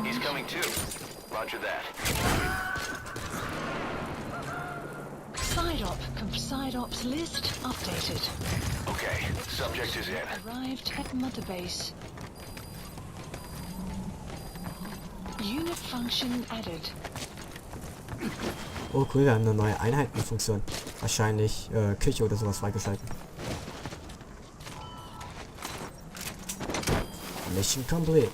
He's coming too. Roger that. Side ops list updated. Okay, subject is in. Arrived at Mother Base. Unit function added. Oh cool, wir haben eine neue Einheitenfunktion. Wahrscheinlich Küche oder sowas freigeschalten. Mission complete.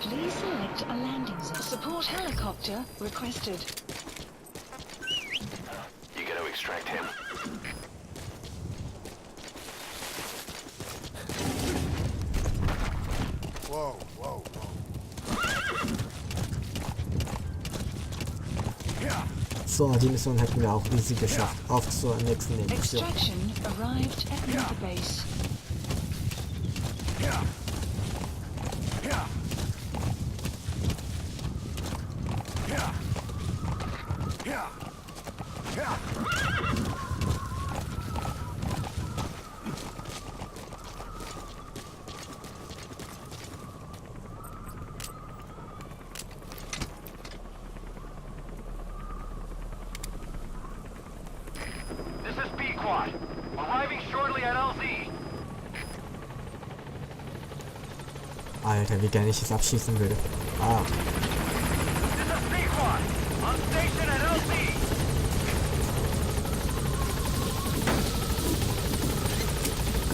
Please select a landing zone. Support helicopter requested. You gotta extract him. Whoa, whoa, whoa. So, die Mission hätten wir auch easy geschafft. Auf zur nächsten Mission. Extraction arrived at Mother Base. This is B-Quad. Arriving shortly at LZ. Alter, wie gerne ich es abschießen würde. Ah. This is B-Quad. On station at LZ.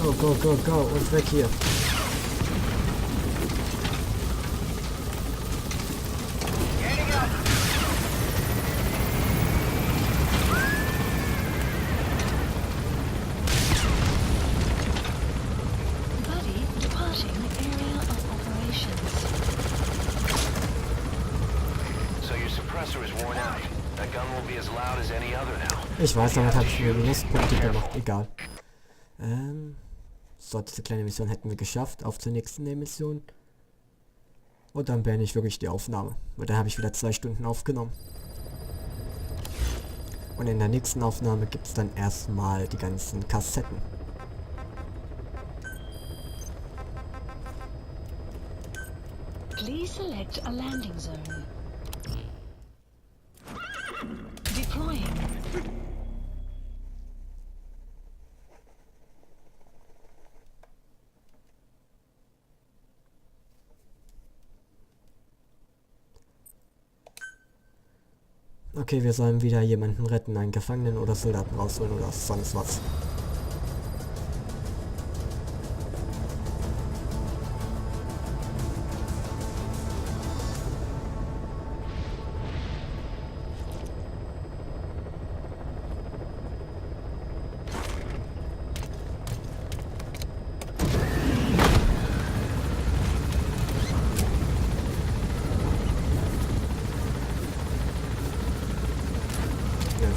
Go, go, go, go. Und weg hier. Getting up. Buddy departing area of operations. So your suppressor is worn out. That gun will be as loud as any other now. Ich weiß, damit habe ich mir Minuspunkte gemacht. Egal. So, diese kleine Mission hätten wir geschafft. Auf zur nächsten Mission. Und dann beende ich wirklich die Aufnahme. Weil dann habe ich wieder 2 Stunden aufgenommen. Und in der nächsten Aufnahme gibt es dann erstmal die ganzen Kassetten. Please select a landing zone. Deploying. Okay, wir sollen wieder jemanden retten, einen Gefangenen oder Soldaten rausholen oder sonst was.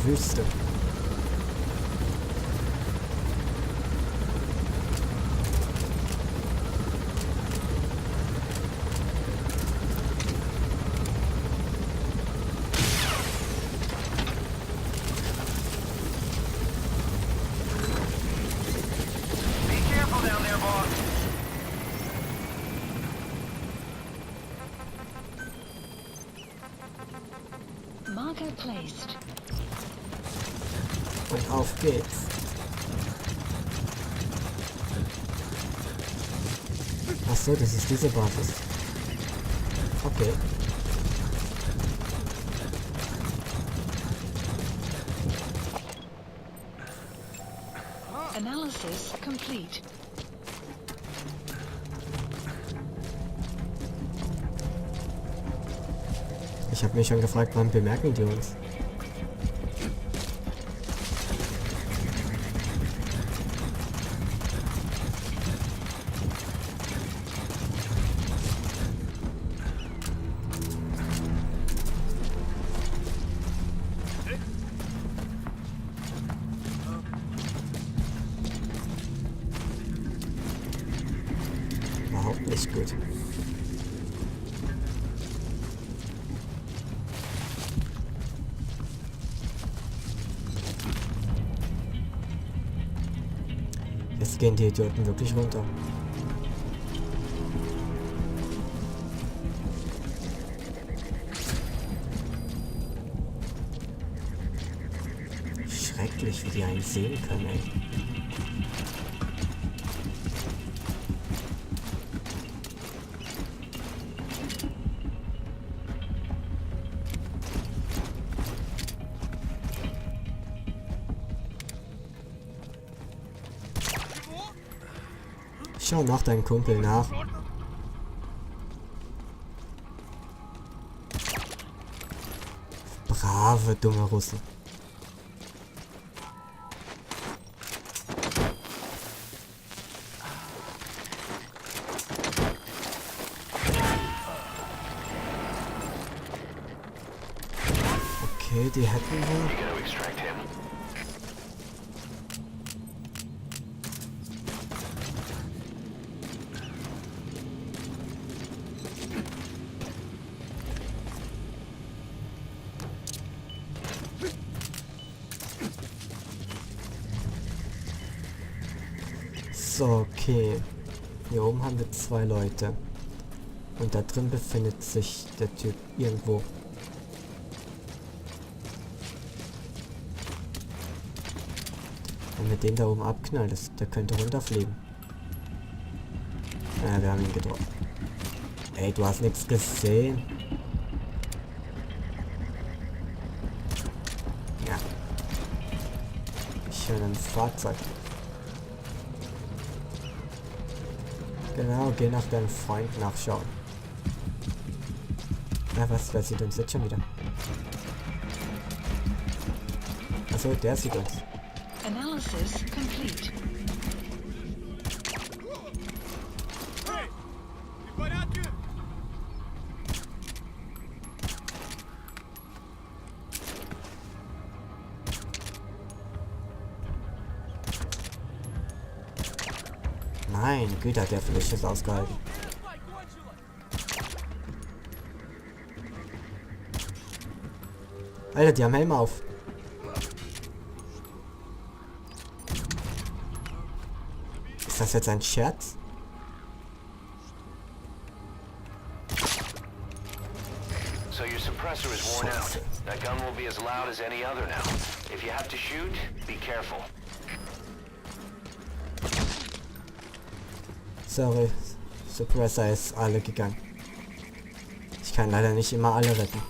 Wüste. Be careful down there, boss. Marker placed. Und auf geht's. Ach so, das ist diese Basis. Okay. Analysis complete. Ich habe mich schon gefragt, wann bemerken die uns? Überhaupt nicht gut. Jetzt gehen die Idioten wirklich runter. Schrecklich, wie die einen sehen können, ey. Schau nach deinem Kumpel nach. Brave, dumme Russen. Okay, die hätten wir. So, okay. Hier oben haben wir 2 Leute. Und da drin befindet sich der Typ irgendwo. Wenn wir den da oben abknallen, der könnte runterfliegen. Ja, wir haben ihn getroffen. Ey, du hast nichts gesehen. Ja. Ich höre ein Fahrzeug. Genau, geh nach deinem Freund nachschauen. Na was, wer sieht uns jetzt schon wieder? Achso, der sieht uns. Analysis complete. Mein Güte, hat der für Schiss ausgehalten. Alter, die haben Helme auf. Ist das jetzt ein Scherz? So your suppressor is worn out. That gun will be as loud as any other now. If you have to shoot, be careful. Sorry, Suppressor ist alle gegangen. Ich kann leider nicht immer alle retten.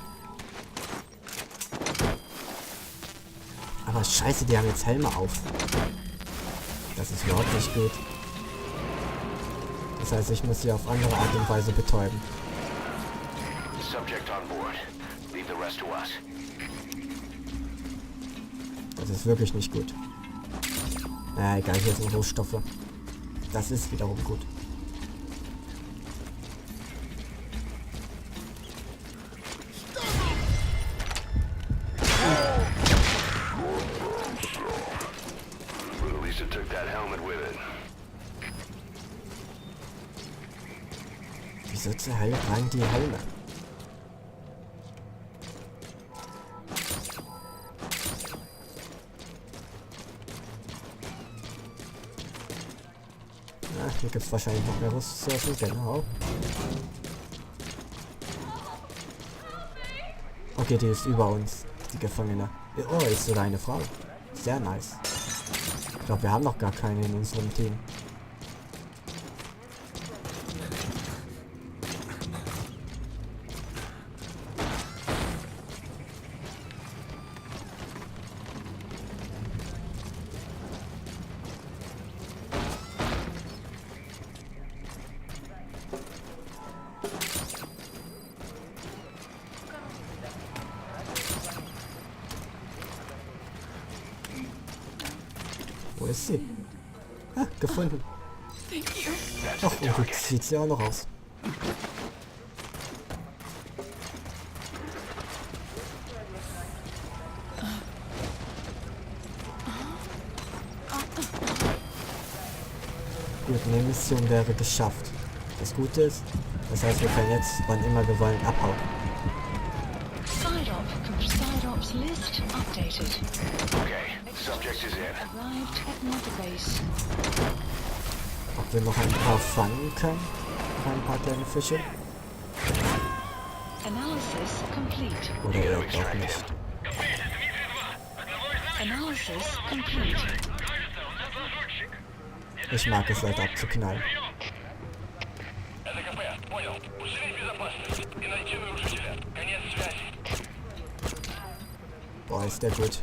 Aber scheiße, die haben jetzt Helme auf. Das ist überhaupt nicht gut. Das heißt, ich muss sie auf andere Art und Weise betäuben. Subject on board. Leave the rest to us. Das ist wirklich nicht gut. Ja, egal, hier sind Rohstoffe. Das ist wiederum gut. At least it took that helmet with it. Wieso zur Hölle tragen die Helme? Hier gibt es wahrscheinlich noch mehr Ressourcen, genau. Okay, die ist über uns, die Gefangene. Oh, ist sogar eine Frau. Sehr nice. Ich glaube, wir haben noch gar keine in unserem Team. Wo ist sie? Ah, gefunden. Ach, und gut sieht sie auch noch aus. Gut, eine Mission wäre geschafft. Das Gute ist, das heißt, wir können jetzt, wann immer wir wollen, abhauen. Side-ops list updated. Okay, subject is in. Arrived at Mother Base. ob wir noch ein paar fangen können. Noch ein paar kleine Fische. Analysis complete. Oder eher doch nicht. Analysis complete. Ich mag es, Leute abzuknallen. Boah, ist der gut.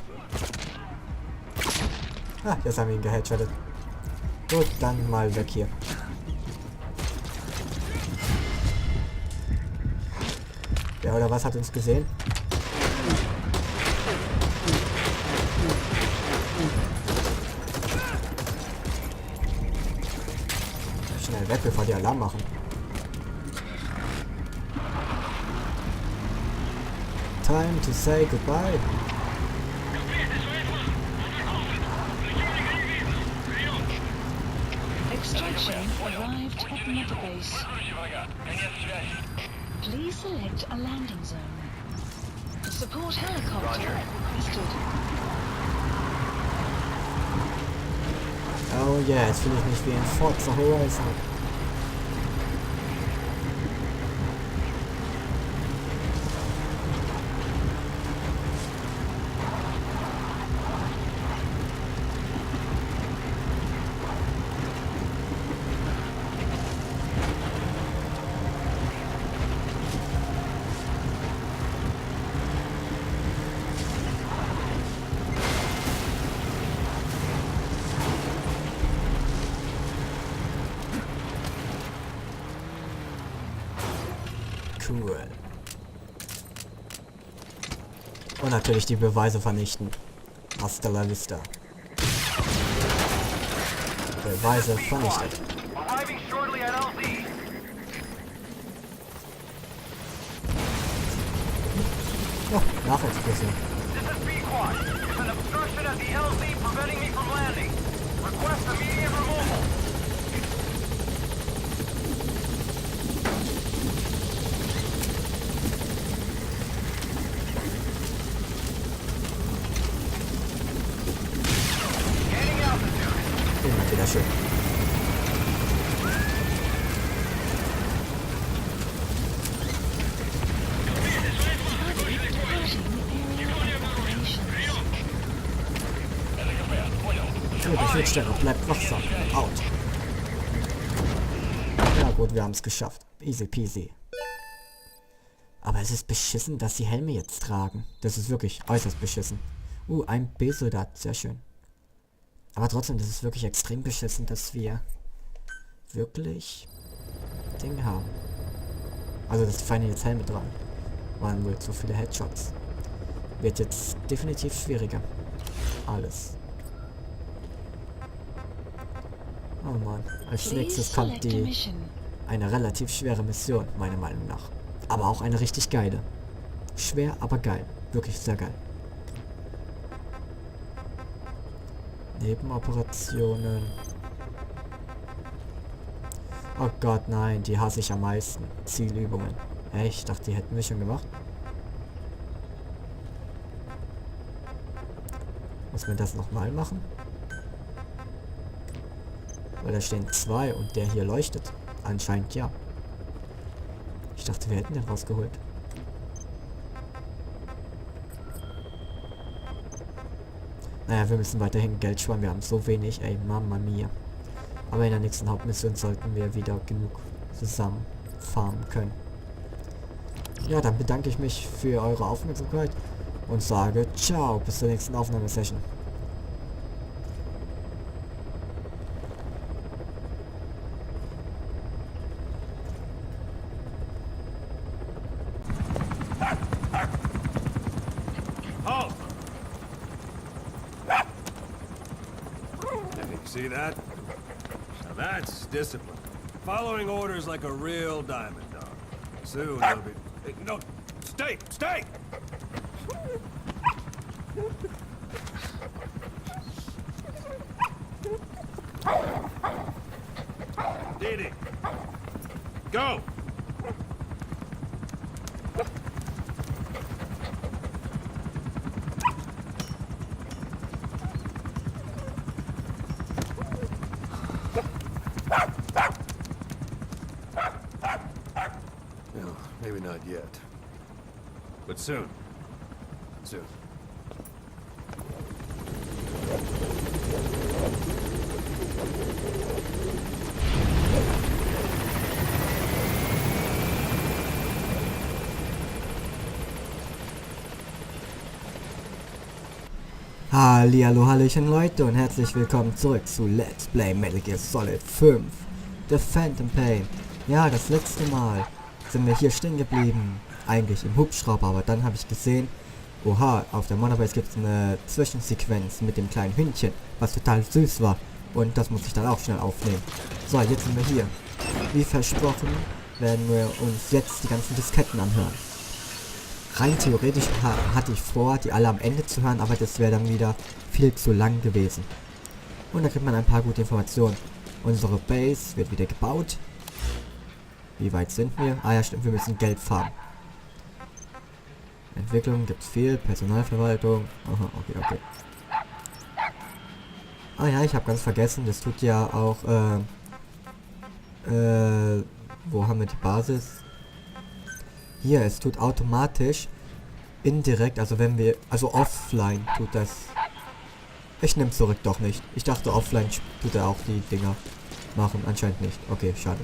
Ah, jetzt haben wir ihn geheadshottet. Gut, dann mal weg hier. Der oder was hat uns gesehen? Schnell weg, bevor die Alarm machen. Time to say goodbye. Extraction arrived at Mother Base. Please select a landing zone. Support helicopter requested. Oh yeah, jetzt fühle ich mich wie in Forza Horizon. Cool. Und natürlich die Beweise vernichten. Hasta la vista. Beweise vernichtet. Oh, Nachexplosion. Immer wieder schön. Die Schildstelle bleibt wachsam. Out. Ja gut, wir haben es geschafft. Easy peasy. Aber es ist beschissen, dass die Helme jetzt tragen. Das ist wirklich äußerst beschissen. Ein B-Soldat. Sehr schön. Aber trotzdem, das ist wirklich extrem beschissen, dass wir wirklich Ding haben. Also, dass die Feinde jetzt Helme tragen. Waren wohl zu viele Headshots. Wird jetzt definitiv schwieriger. Alles. Oh Mann. Als nächstes kommt eine relativ schwere Mission, meiner Meinung nach. Aber auch eine richtig geile. Schwer, aber geil. Wirklich sehr geil. Nebenoperationen. Oh Gott, nein, die hasse ich am meisten. Zielübungen. Hey, ich dachte, die hätten wir schon gemacht. Muss man das nochmal machen? Weil da stehen 2 und der hier leuchtet. Anscheinend ja. Ich dachte, wir hätten den rausgeholt. Naja, wir müssen weiterhin Geld sparen. Wir haben so wenig. Ey, Mamma mia. Aber in der nächsten Hauptmission sollten wir wieder genug zusammen farmen können. Ja, dann bedanke ich mich für eure Aufmerksamkeit und sage ciao, bis zur nächsten Aufnahmesession. See that? Now that's discipline. Following orders like a real diamond dog. Soon they'll be... Hey, no, stay! Stay! Didi! Go! Ah! not yet. But soon. Soon. Halli Hallo Hallöchen Leute und herzlich willkommen zurück zu Let's Play Metal Gear Solid 5 The Phantom Pain. Ja, das letzte Mal sind wir hier stehen geblieben, eigentlich im Hubschrauber, aber dann habe ich gesehen, oha, auf der Monorbase gibt es eine Zwischensequenz mit dem kleinen Hündchen, was total süß war, und das muss ich dann auch schnell aufnehmen. So, jetzt sind wir hier. Wie versprochen werden wir uns jetzt die ganzen Disketten anhören. Rein theoretisch hatte ich vor, die alle am Ende zu hören, aber das wäre dann wieder viel zu lang gewesen. Und da kriegt man ein paar gute Informationen. Unsere Base wird wieder gebaut. Wie weit sind wir? Ah ja, stimmt, wir müssen Geld farmen. Entwicklung gibt's viel, Personalverwaltung. Aha, okay. Ah ja, ich habe ganz vergessen, das tut ja auch, wo haben wir die Basis? Hier, es tut automatisch indirekt, also wenn wir, also offline tut das. Ich nehme zurück, doch nicht. Ich dachte offline tut er auch die Dinger machen, anscheinend nicht. Okay, schade.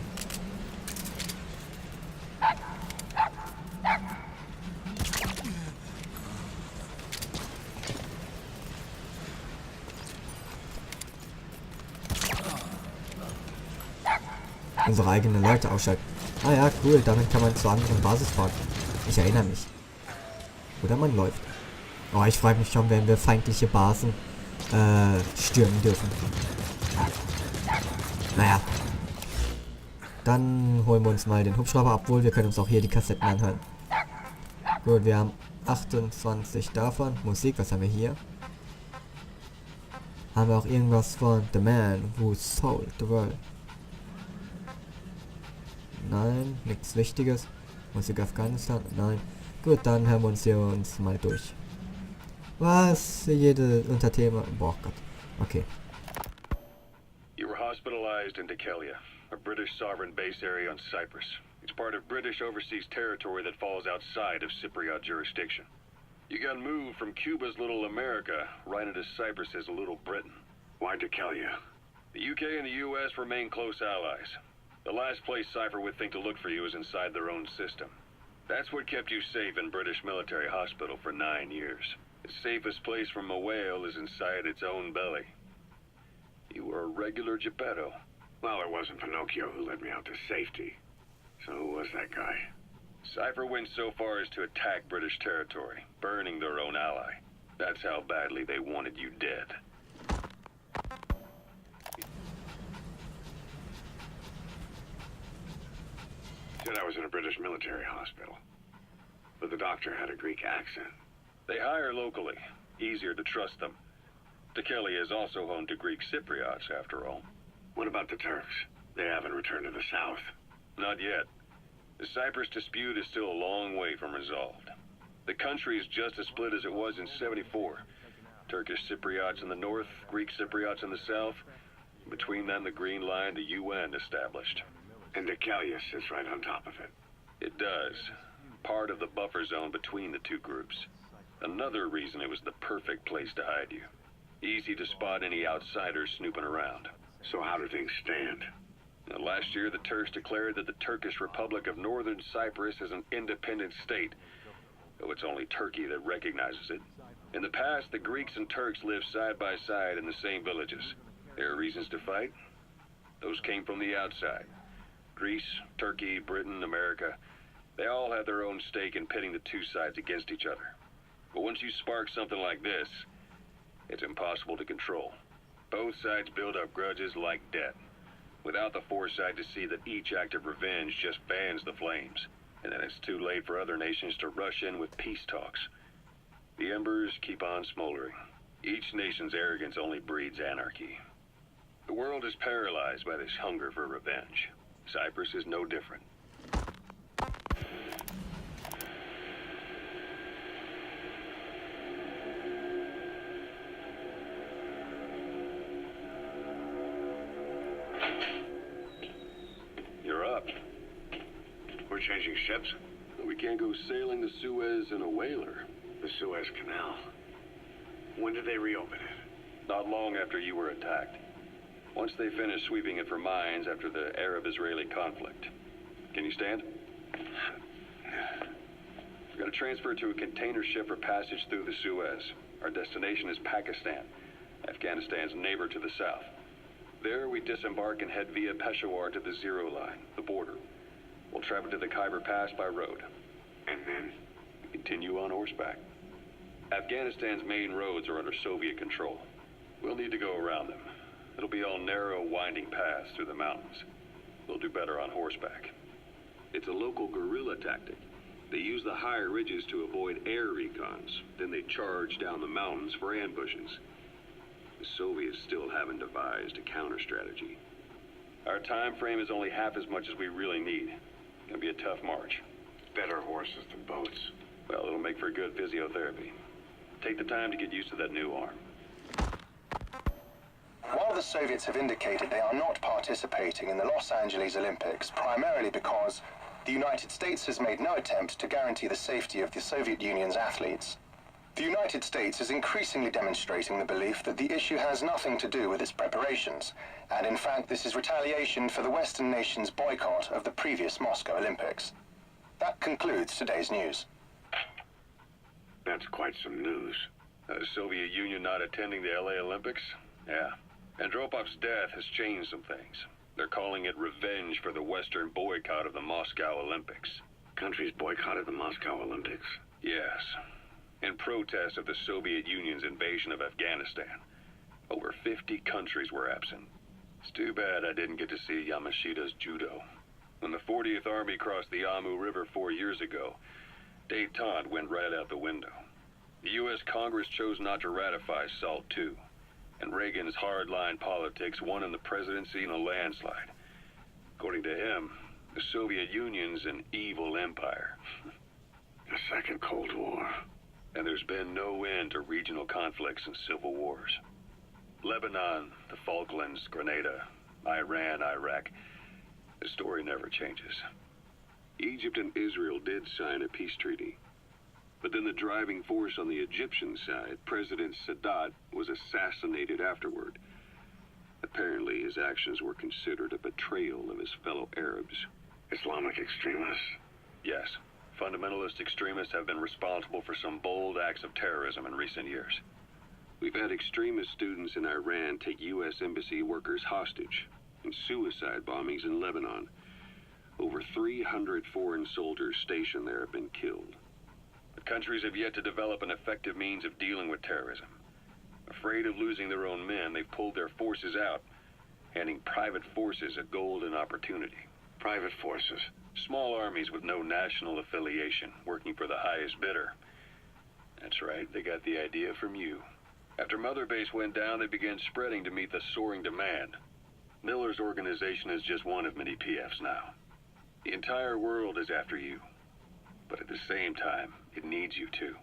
Unsere eigenen Leute ausschalten. Ah ja, cool, damit kann man zur anderen Basis fahren. Ich erinnere mich. Oder man läuft. Oh, ich frage mich schon, wenn wir feindliche Basen stürmen dürfen. Naja. Dann holen wir uns mal den Hubschrauber, obwohl wir können uns auch hier die Kassetten anhören. Gut, wir haben 28 davon. Musik, was haben wir hier? Haben wir auch irgendwas von The Man Who Sold the World? Nein, nichts Wichtiges. Musik Afghanistan? Nein. Gut, dann hören wir uns mal durch. Was? Jede Unterthema. Boah Gott. Okay. You were hospitalized in Dikelia, a British sovereign base area on Cyprus. It's part of British overseas territory that falls outside of Cypriot jurisdiction. You got moved from Cuba's Little America right into Cyprus's Little Britain. Why Dikelia? The UK and the US remain close allies. The last place Cypher would think to look for you is inside their own system. That's what kept you safe in British military hospital for 9 years. The safest place from a whale is inside its own belly. You were a regular Geppetto. Well, it wasn't Pinocchio who led me out to safety. So who was that guy? Cypher went so far as to attack British territory, burning their own ally. That's how badly they wanted you dead. Said I was in a British military hospital. But the doctor had a Greek accent. They hire locally. Easier to trust them. Dikelia is also home to Greek Cypriots, after all. What about the Turks? They haven't returned to the south. Not yet. The Cyprus dispute is still a long way from resolved. The country is just as split as it was in '74. Turkish Cypriots in the north, Greek Cypriots in the south. Between them, the Green Line, the UN established. And Dikelia sits right on top of it. It does. Part of the buffer zone between the two groups. Another reason it was the perfect place to hide you. Easy to spot any outsiders snooping around. So how do things stand? Now, last year, the Turks declared that the Turkish Republic of Northern Cyprus is an independent state, though it's only Turkey that recognizes it. In the past, the Greeks and Turks lived side by side in the same villages. There are reasons to fight. Those came from the outside. Greece, Turkey, Britain, America, they all have their own stake in pitting the two sides against each other. But once you spark something like this, it's impossible to control. Both sides build up grudges like debt, without the foresight to see that each act of revenge just fans the flames, and then it's too late for other nations to rush in with peace talks. The embers keep on smoldering. Each nation's arrogance only breeds anarchy. The world is paralyzed by this hunger for revenge. Cyprus is no different. We're changing ships? We can't go sailing the Suez in a whaler. The Suez Canal. When did they reopen it? Not long after you were attacked. Once they finished sweeping it for mines after the Arab-Israeli conflict. Can you stand? We're going to transfer to a container ship for passage through the Suez. Our destination is Pakistan, Afghanistan's neighbor to the south. There we disembark and head via Peshawar to the Zero Line, the border. We'll travel to the Khyber Pass by road. And then? Continue on horseback. Afghanistan's main roads are under Soviet control. We'll need to go around them. It'll be all narrow, winding paths through the mountains. We'll do better on horseback. It's a local guerrilla tactic. They use the higher ridges to avoid air recons. Then they charge down the mountains for ambushes. The Soviets still haven't devised a counter-strategy. Our time frame is only half as much as we really need. It's gonna be a tough march. Better horses than boats. Well, it'll make for good physiotherapy. Take the time to get used to that new arm. While the Soviets have indicated they are not participating in the Los Angeles Olympics, primarily because the United States has made no attempt to guarantee the safety of the Soviet Union's athletes, the United States is increasingly demonstrating the belief that the issue has nothing to do with its preparations, and in fact this is retaliation for the Western nations' boycott of the previous Moscow Olympics. That concludes today's news. That's quite some news. The Soviet Union not attending the LA Olympics? Yeah. Andropov's death has changed some things. They're calling it revenge for the Western boycott of the Moscow Olympics. Countries boycotted the Moscow Olympics? Yes. In protest of the Soviet Union's invasion of Afghanistan. Over 50 countries were absent. It's too bad I didn't get to see Yamashita's judo. When the 40th Army crossed the Amu River 4 years ago, détente went right out the window. The U.S. Congress chose not to ratify SALT II, and Reagan's hardline politics won in the presidency in a landslide. According to him, the Soviet Union's an evil empire. A second Cold War. And there's been no end to regional conflicts and civil wars. Lebanon, the Falklands, Grenada, Iran, Iraq. The story never changes. Egypt and Israel did sign a peace treaty. But then the driving force on the Egyptian side, President Sadat, was assassinated afterward. Apparently his actions were considered a betrayal of his fellow Arabs. Islamic extremists? Yes. Fundamentalist extremists have been responsible for some bold acts of terrorism in recent years. We've had extremist students in Iran take U.S. embassy workers hostage, and suicide bombings in Lebanon. Over 300 foreign soldiers stationed there have been killed. The countries have yet to develop an effective means of dealing with terrorism. Afraid of losing their own men, they've pulled their forces out, handing private forces a golden opportunity. Private forces? Small armies with no national affiliation, working for the highest bidder. That's right, they got the idea from you. After Mother Base went down, they began spreading to meet the soaring demand. Miller's organization is just one of many PFs now. The entire world is after you. But at the same time, it needs you too.